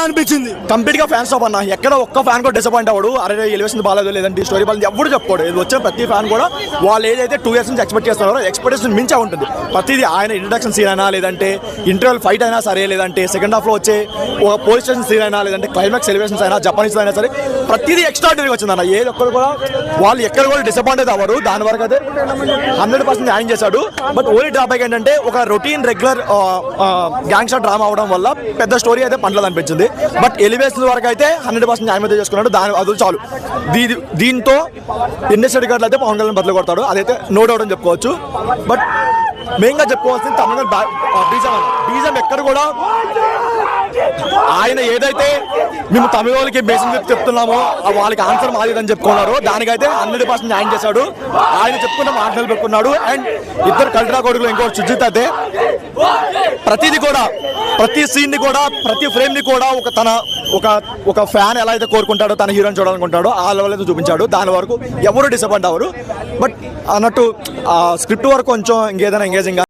అనిపించింది. కంప్లీట్ గా fans of అన్న. ఎక్కడ ఒక్క ఫ్యాన్ కూడా డిసప్పాయింట్ అవ్వడు. అరే ఎలివేషన్ బాగాలేదు లేదంటే స్టోరీ బాగాలేదు ఎవరు చెప్పుకోడు. ఇది వచ్చిన ప్రతి ఫ్యాన్ కూడా వాళ్ళు ఏదైతే 2 years నుంచి ఎక్స్పెక్ట్ చేస్తున్నారో ఎక్స్పెక్టేషన్ మించా ఉంటుంది. ప్రతిదీ ఆయన ఇంట్రడక్షన్ సీన్ అయినా లేదంటే ఇంటర్వల్ ఫైట్ అయినా సరే లేదంటే సెకండ్ హాఫ్ లో వచ్చే ఒక పోలీస్ స్టేషన్ సీన్ అయినా లేదంటే క్లైమాక్స్ ఎలివేషన్స్ అయినా జపానీస్ అయినా సరే ప్రతిదీ ఎక్స్ట్రాడినరీ వచ్చిందన్న. ఏది ఒక్కరు కూడా వాళ్ళు ఎక్కడ కూడా డిసప్పాయింట్ అయితే అవ్వరు. దాని వరకు అయితే 100% న్యాయం చేశాడు. బట్ ఓన్లీ డ్రాబ్యాక్ ఏంటంటే ఒక రొటీన్ రెగ్యులర్ గ్యాంగ్స్టర్ డ్రామా అవడం వల్ల పెద్ద స్టోరీ అయితే పంటలు అనిపించింది. బట్ ఎలివేషన్ వరకు అయితే 100% న్యాయం అయితే చేసుకున్నాడు. దాని అది చాలు. దీంతో ఇండస్ట్రీ గారు అయితే పవన్ కళ్యాణ్ బదులు కొడతాడు, అదైతే నో డౌట్ అని చెప్పుకోవచ్చు. బట్ మెయిన్గా చెప్పుకోవాల్సింది తమిళ బీజం ఎక్కడ కూడా ఆయన ఏదైతే మేము తమిళ వాళ్ళకి బేసిక్ చెప్తున్నామో వాళ్ళకి ఆన్సర్ మాదిదని చెప్పుకున్నారు. దానికైతే 100% న్యాయం చేశాడు. ఆయన చెప్పుకున్న మాటలు పెట్టుకున్నాడు. అండ్ ఇద్దరు కల్టరా కొడుకులు ఇంకో సుజిత్ అయితే ప్రతిదీ కూడా ప్రతి సీన్ ని కూడా ప్రతి ఫ్రేమ్ ని కూడా ఒక ఫ్యాన్ ఎలా అయితే కోరుకుంటాడో తన హీరోని చూడాలనుకుంటాడో ఆ లెవెల్ అయితే చూపించాడు. దాని వరకు ఎవరు డిసప్పాయింట్ అవ్వరు. బట్ అన్నట్టు స్క్రిప్ట్ వరకు కొంచెం ఇంకేదైనా ఎంగేజింగ్